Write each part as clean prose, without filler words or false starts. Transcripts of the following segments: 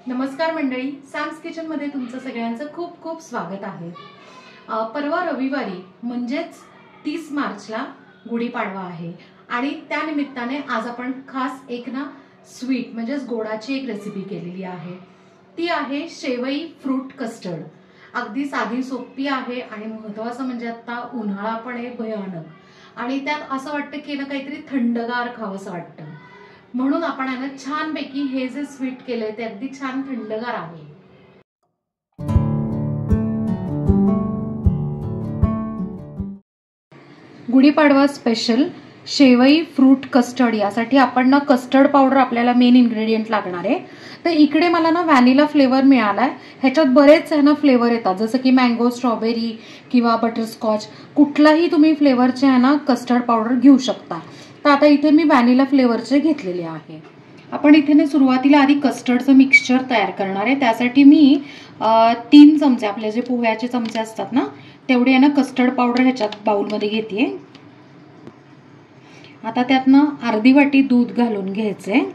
नमस्कार मंडळी, Sam's kitchen मध्ये तुमचं सगळ्यांचं खूप खूप स्वागत आहे। परवा रविवारी म्हणजेच 30 मार्चला गुढीपाडवा आहे आणि त्या निमित्ताने आज आपण खास एक स्वीट म्हणजेच गोडाची एक रेसिपी केलेली आहे। ती आहे शेवई फ्रूट कस्टर्ड। अगदी साधी सोपी आहे आणि महत्त्वाचं म्हणजे आता उन्हाळा पण आहे भयानक आणि त्यात असं वाटतं की काहीतरी थंडगार खावंसं वाटतं, म्हणून आपण छानपैकी हे जे स्वीट केलंय ते अगदी छान थंडगार आहे। गुढीपाडवा स्पेशल शेवई फ्रूट कस्टर्ड यासाठी आपण कस्टर्ड पावडर आपल्याला मेन इन्ग्रेडियंट लागणार आहे। तर इकडे मला व्हॅनिला फ्लेवर मिळालाय। ह्याच्यात बरेच फ्लेवर येतात, जसं की मँगो, स्ट्रॉबेरी किंवा बटरस्कॉच, कुठलाही तुम्ही फ्लेवरचे कस्टर्ड पावडर घेऊ शकता। तर आता इथे मी व्हॅनिला फ्लेवरचे घेतलेले आहे। आपण इथे सुरुवातीला आधी कस्टर्डचं मिक्सचर तयार करणार आहे। त्यासाठी मी 3 चमचे, आपले जे पोह्याचे चमचे असतात ना तेवढे कस्टर्ड पावडर ह्याच्यात बाउलमध्ये घेते। आता त्यात अर्धी वाटी दूध घालून घ्यायचे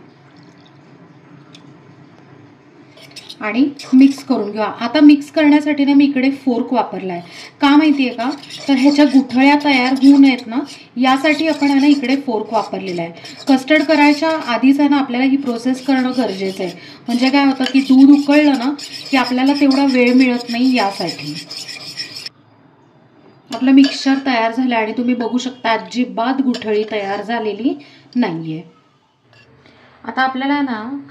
आणि मिक्स करून घेऊ। आता मिक्स करण्यासाठी मी इकडे फोर्क वापरलाय, का माहितीये का, तर ह्याच्या गुठळ्या तयार होऊ नयेत ना यासाठी आपण इकडे फोर्क वापरलेला आहे। कस्टर्ड करायच्या आधीच आपल्याला ही प्रोसेस करणं गरजेचं आहे, म्हणजे काय होतं की दूध उकळलं ना की आपल्याला तेवढा वेळ मिळत नाही। यासाठी आपलं मिक्सचर तयार झालं आणि तुम्ही बघू शकता अजिबात गुठळी तयार झालेली नाहीये। आता आपल्याला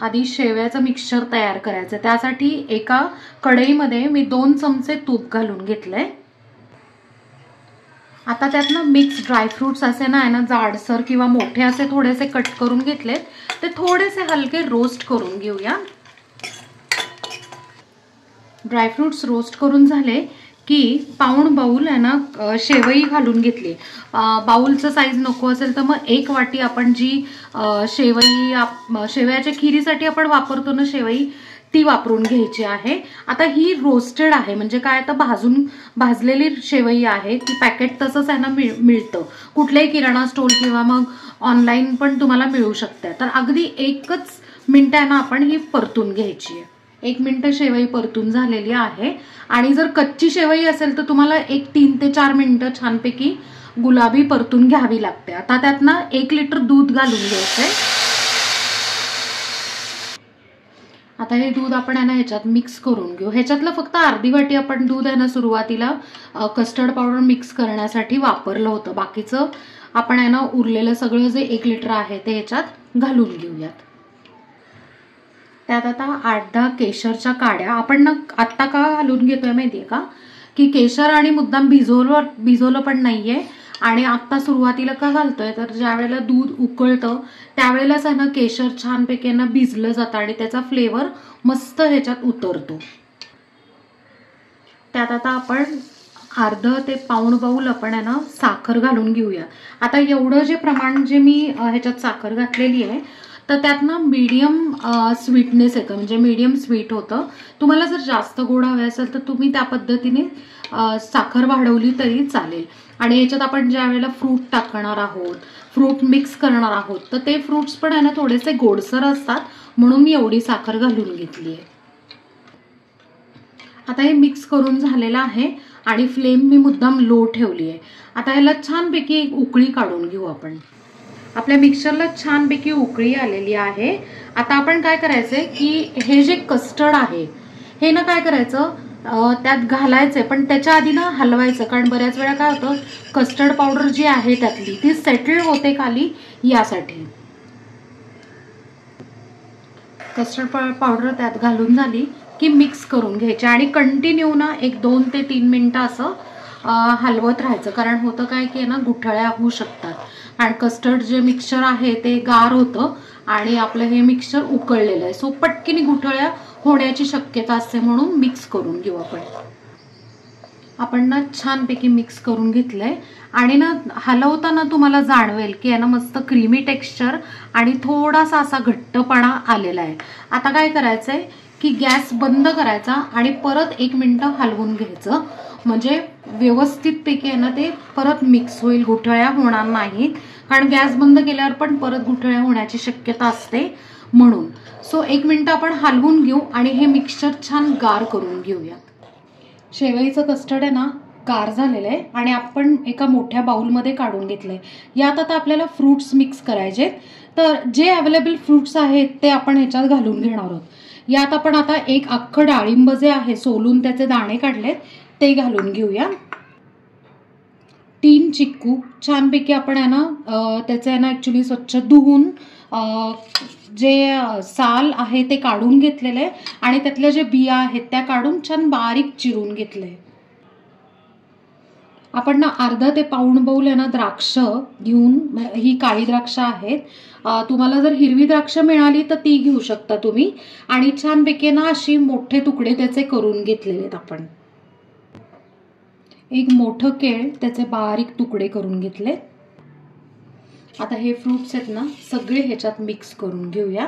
आधी शेवयाचं मिक्सचर तयार करायचं। त्यासाठी एका कढईमध्ये मी 2 चमचे तूप घालून घेतलंय। आता त्यात मिक्स ड्रायफ्रुट्स असे जाडसर किंवा मोठे असे थोडेसे कट करून घेतलेत, ते थोडेसे हलके रोस्ट करून घेऊया। ड्रायफ्रुट्स रोस्ट करून झाले की पाऊण बाउल शेवई घालून घेतली। बाउलचं साईज नको असेल तर मग 1 वाटी आपण जी शेवयाच्या खिरीसाठी आपण वापरतो ना शेवई, ती वापरून घ्यायची आहे। आता ही रोस्टेड आहे, म्हणजे काय, आता भाजलेली शेवई आहे। ती पॅकेट तसंच मिळतं, कुठल्याही किराणा स्टोर किंवा मग ऑनलाईन पण तुम्हाला मिळू शकते। तर अगदी 1च मिनिट आपण ही परतून घ्यायची आहे। 1 मिनिट शेवई परतून झालेली आहे आणि जर कच्ची शेवई असेल तर तुम्हाला 3 ते 4 मिनिटं छानपैकी गुलाबी परतून घ्यावी लागते। आता त्यात 1 लिटर दूध घालून घ्यायचंय। आता हे दूध आपण ह्याच्यात मिक्स करून घेऊ। ह्याच्यातलं फक्त अर्धी वाटी आपण दूध सुरुवातीला कस्टर्ड पावडर मिक्स करण्यासाठी वापरलं होतं, बाकीचं आपण उरलेलं सगळं जे 1 लिटर आहे ते ह्याच्यात घालून घेऊयात। त्यात आता 8-10 केशरच्या काड्या आपण आत्ता का घालून घेतोय माहितीये का, की केशर आणि मुद्दाम भिजवलं पण नाहीये आणि आता सुरुवातीला का घालतोय, तर ज्या वेळेला दूध उकळतं त्यावेळेलाच केशर छानपैकी भिजलं जातं आणि त्याचा फ्लेवर मस्त ह्याच्यात उतरतो। त्यात आता आपण अर्धा ते पाऊण बाउल आपण साखर घालून घेऊया। आता एवढं जे प्रमाण जे मी ह्याच्यात साखर घातलेली आहे तर त्यात मीडियम स्वीटनेस येतं, म्हणजे मीडियम स्वीट होतं। तुम्हाला जर जास्त गोड हवे असेल तर तुम्ही त्या पद्धतीने साखर वाढवली तरी चालेल। आणि याच्यात आपण ज्या वेळेला फ्रूट टाकणार आहोत, फ्रूट मिक्स करणार आहोत, तर ते फ्रूट्स पण थोडेसे गोडसर असतात, म्हणून मी एवढी साखर घालून घेतली आहे। आता हे मिक्स करून झालेलं आहे आणि फ्लेम मी मुद्दाम लो ठेवली आहे। आता याला छानपैकी एक उकळी काढून घेऊ आपण। आपल्या मिक्सरला छानपैकी उकळी आलेली आहे। आता आपण काय करायचंय की हे जे कस्टर्ड आहे हे काय करायचं, त्यात घालायचंय, पण त्याच्या आधी हलवायचं, कारण बऱ्याच वेळा काय होतं कस्टर्ड पावडर जी आहे त्यातली ती सेटल होते खाली, यासाठी। कस्टर्ड पावडर त्यात घालून झाली की मिक्स करून घ्यायचे आणि कंटिन्यू 1-2 ते 3 मिनिटं असं हलवत राहायचं, कारण होतं काय की गुठळ्या होऊ शकतात आणि कस्टर्ड जे मिक्सचर आहे ते गार होतं आणि आपलं हे मिक्सचर उकळलेलं आहे, सो पटकन गुठळ्या होण्याची शक्यता असते, म्हणून मिक्स करून घेऊ आपण छानपैकी मिक्स करून घेतलंय आणि हलवताना तुम्हाला जाणवेल की मस्त क्रीमी टेक्स्चर आणि थोडासा असा घट्टपणा आलेला आहे। आता काय करायचंय की गॅस बंद करायचा आणि परत 1 मिनिट हलवून घ्यायचं, म्हणजे व्यवस्थितपैकी ते परत मिक्स होईल, गुठळ्या होणार नाहीत, कारण गॅस बंद केल्यावर पण परत गुठळ्या होण्याची शक्यता असते, म्हणून. सो 1 मिनिट आपण हलवून घेऊ आणि हे मिक्सचर छान गार करून घेऊयात. शेवईचं कस्टर्ड आहे ना गार झालेलं आहे आणि आपण एका मोठ्या बाउलमध्ये काढून घेतलंय. यात आता आपल्याला फ्रुट्स मिक्स करायचे. तर जे अवेलेबल फ्रुट्स आहेत ते आपण ह्याच्यात घालून घेणार आहोत. यात आपण आता एक अख्खं डाळिंब जे आहे सोलून त्याचे दाणे काढलेत ते घालून घेऊया. 3 चिक्कू छानपैकी आपण आहे ना त्याचे आहे ना ॲक्च्युली स्वच्छ धुवून जे साल आहे ते काढून घेतलेले आणि त्यातल्या जे बिया आहेत त्या काढून छान बारीक चिरून घेतले. आपण ना अर्धा ते पाऊण बाउल आहे ना द्राक्ष घेऊन, ही काळी द्राक्ष आहेत. तुम्हाला जर हिरवी द्राक्ष मिळाली तर ती घेऊ शकता तुम्ही. आणि छानपैकी ना अशी मोठे तुकडे त्याचे करून घेतलेले आहेत आपण. एक मोठं केळ त्याचे बारीक तुकडे करून घेतले. आता हे फ्रुट्स आहेत ना सगळे ह्याच्यात मिक्स करून घेऊया.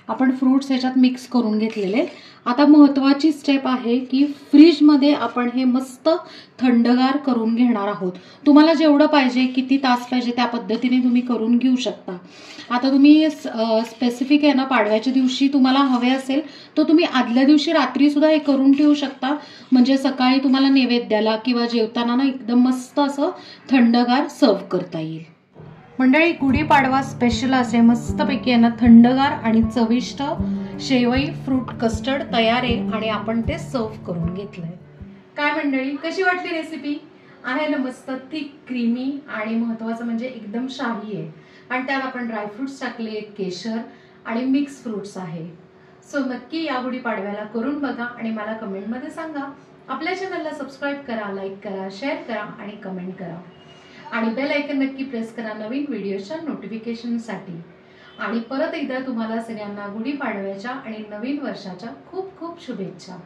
आपण फ्रुट्स ह्याच्यात मिक्स करून घेतलेले. आता महत्त्वाची स्टेप आहे की फ्रीजमध्ये आपण हे मस्त थंडगार करून घेणार आहोत. तुम्हाला जेवढं पाहिजे, किती तास पाहिजे त्या पद्धतीने तुम्ही करून घेऊ शकता. आता तुम्ही स्पेसिफिक आहे ना पाडव्याच्या दिवशी तुम्हाला हवे असेल तर तुम्ही आदल्या दिवशी रात्री सुद्धा हे करून ठेवू शकता. म्हणजे सकाळी तुम्हाला नैवेद्याला किंवा जेवताना ना एकदम मस्त असं थंडगार सर्व करता येईल. मंडळी, गुढीपाडवा स्पेशल असे मस्तपैकी आहे ना थंडगार आणि चविष्ट शेवई फ्रूट कस्टर्ड तयार आहे आणि आपण ते सर्व करून घेतलंय. काय मंडळी, कशी वाटली रेसिपी? आहे ना मस्त थिक, क्रीमी आणि महत्वाचं म्हणजे एकदम शाही आहे. आणि त्यात आपण ड्रायफ्रुट्स टाकले, केशर आणि मिक्स फ्रुट्स आहे. सो नक्की या गुढीपाडव्याला करून बघा आणि मला कमेंटमध्ये सांगा. आपल्या चॅनलला सबस्क्राईब करा, लाईक करा, शेअर करा आणि कमेंट करा. आणि बेल आयकन नक्की प्रेस करा नवीन व्हिडिओच्या नोटिफिकेशनसाठी. आणि परत एकदा तुम्हाला सगळ्यांना गुढीपाडव्याच्या आणि नवीन वर्षाच्या खूप खूप शुभेच्छा.